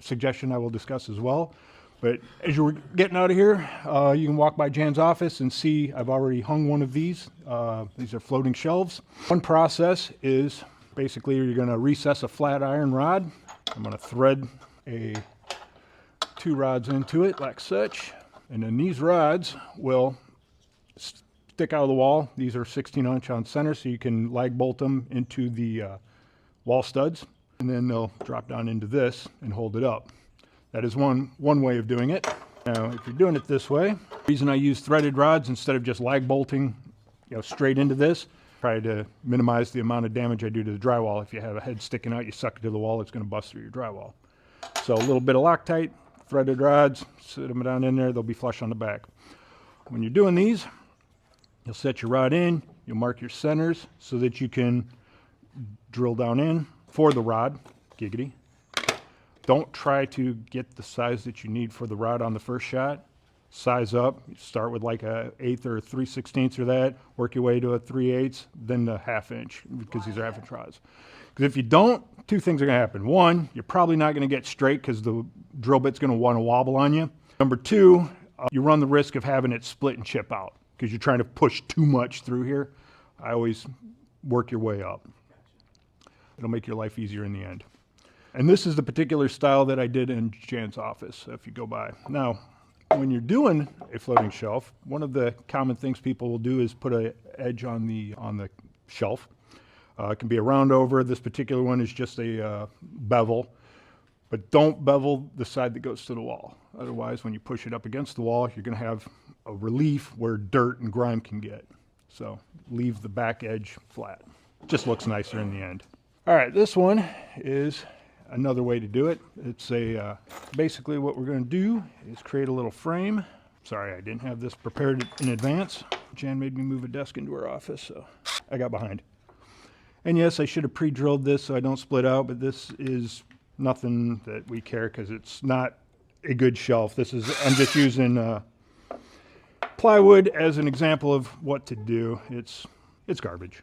suggestion I will discuss as well. But as you're getting out of here, you can walk by Jan's office and see I've already hung one of these. These are floating shelves. One process is basically you're going to recess a flat iron rod. I'm going to thread two rods into it like such. And then these rods will stick out of the wall. These are 16-inch on center, so you can lag bolt them into the wall studs. And then they'll drop down into this and hold it up. That is one way of doing it. Now, if you're doing it this way, the reason I use threaded rods instead of just lag bolting, straight into this, try to minimize the amount of damage I do to the drywall. If you have a head sticking out, you suck it to the wall, it's going to bust through your drywall. So a little bit of Loctite, threaded rods, sit them down in there, they'll be flush on the back. When you're doing these, you'll set your rod in, you'll mark your centers so that you can drill down in for the rod, giggity. Don't try to get the size that you need for the rod on the first shot. Size up, start with like a 1/8 or 3/16 or that, work your way to a 3/8, then the 1/2 inch, because these are 1/2 inch rods. Because if you don't, two things are gonna happen. One, you're probably not gonna get straight because the drill bit's gonna wanna wobble on you. Number two, you run the risk of having it split and chip out because you're trying to push too much through here. I always work your way up. It'll make your life easier in the end. And this is the particular style that I did in Jan's office, if you go by. Now, when you're doing a floating shelf, one of the common things people will do is put an edge on the shelf. It can be a round over. This particular one is just a bevel. But don't bevel the side that goes to the wall. Otherwise, when you push it up against the wall, you're going to have a relief where dirt and grime can get. So leave the back edge flat. Just looks nicer in the end. All right, this one is another way to do it. It's basically what we're going to do is create a little frame. Sorry, I didn't have this prepared in advance. Jan made me move a desk into her office, so I got behind. And yes, I should have pre-drilled this so I don't split out, but this is nothing that we care because it's not a good shelf. I'm just using plywood as an example of what to do. It's garbage,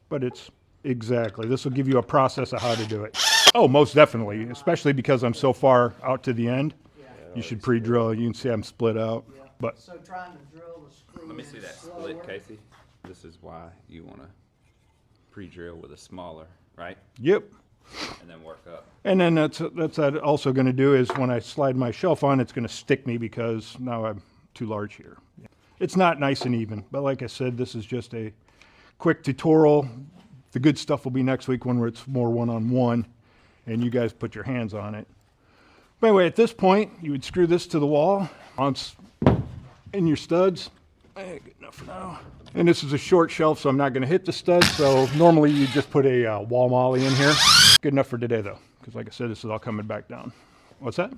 but it's exactly. This will give you a process of how to do it. Oh, most definitely, especially because I'm so far out to the end. Yeah. You should pre-drill. You can see I'm split out. Yeah. But so trying to drill the screw. Let me see that split, Casey. This is why you want to pre-drill with a smaller, right? Yep. And then work up. And then that's also going to do is when I slide my shelf on, it's going to stick me because now I'm too large here. It's not nice and even, but like I said, this is just a quick tutorial. The good stuff will be next week when it's more one-on-one and you guys put your hands on it. But anyway, at this point, you would screw this to the wall in your studs. Good enough for now. And this is a short shelf, so I'm not going to hit the studs. So normally you just put a wall molly in here. Good enough for today, though, because like I said, this is all coming back down. What's that?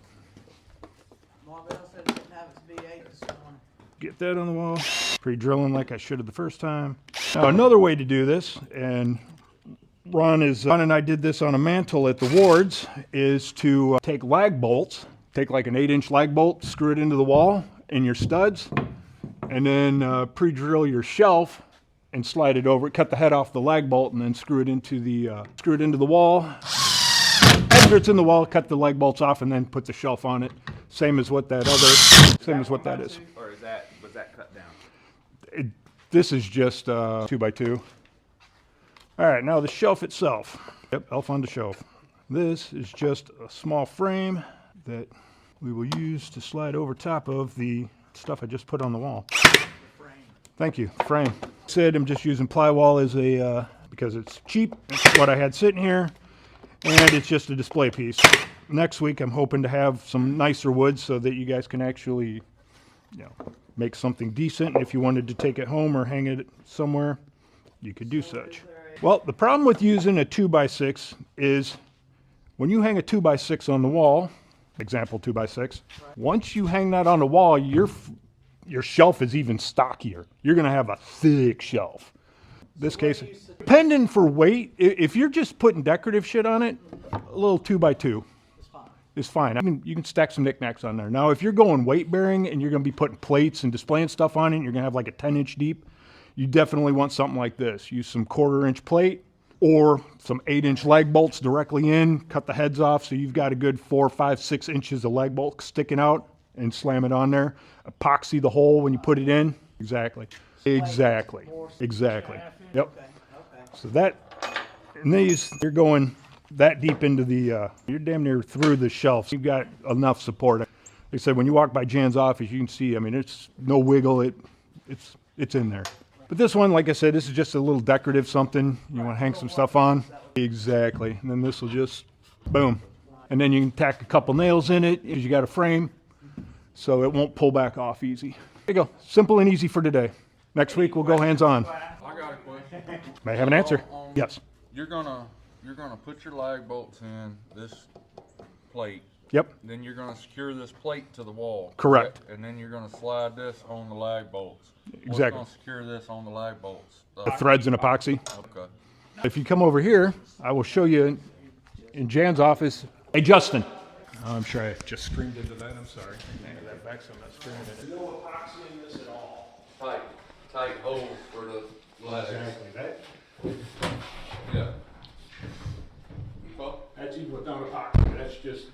Marvell said it didn't have its V8 this morning. Get that on the wall. Pre-drilling like I should have the first time. Now, another way to do this, and Ron and I did this on a mantle at the Wards, is to take lag bolts, take like an 8-inch lag bolt, screw it into the wall in your studs, and then pre-drill your shelf and slide it over. Cut the head off the lag bolt and then screw it into the wall. After it's in the wall, cut the lag bolts off and then put the shelf on it. Same as what that is. Or was that cut down? This is just 2x2. All right, now the shelf itself. Yep, elf on the shelf. This is just a small frame that we will use to slide over top of the stuff I just put on the wall. Frame. Thank you, frame. Said I'm just using plywall as because it's cheap. It's what I had sitting here, and it's just a display piece. Next week, I'm hoping to have some nicer wood so that you guys can actually, make something decent. And if you wanted to take it home or hang it somewhere, you could do such. Well, the problem with using a 2x6 is when you hang a 2x6 on the wall, example 2x6, once you hang that on the wall, your shelf is even stockier. You're going to have a thick shelf. This case, depending for weight, if you're just putting decorative shit on it, a little 2x2 is fine. I mean, you can stack some knickknacks on there. Now, if you're going weight bearing and you're going to be putting plates and displaying stuff on it, and you're going to have like a 10-inch deep, you definitely want something like this. Use some 1/4-inch plate, or some 8-inch lag bolts directly in, cut the heads off so you've got a good 4, 5, 6 inches of lag bolt sticking out and slam it on there. Epoxy the hole when you put it in. Exactly. Exactly. Exactly. Yep. Okay, okay. So that, and these, you're going that deep into the, you're damn near through the shelf. You've got enough support. Like I said, when you walk by Jan's office, you can see, I mean, it's no wiggle. It's in there. But this one, like I said, this is just a little decorative something. You want to hang some stuff on. Exactly. And then this will just, boom. And then you can tack a couple nails in it because you got a frame, so it won't pull back off easy. There you go. Simple and easy for today. Next week, we'll go hands-on. I got a question. May I have an answer? Yes. You're gonna put your lag bolts in this plate. Yep. Then you're gonna secure this plate to the wall. Correct. And then you're gonna slide this on the lag bolts. Exactly. What's gonna secure this on the lag bolts? The threads and epoxy. Okay. If you come over here, I will show you in Jan's office. Hey, Justin. Oh, I'm sure I just screamed into that. I'm sorry. Man, that back, so I'm not screaming in it. No epoxy in this at all. Tight holes for the lag. Exactly. That, Yeah. that's even without epoxy. That's just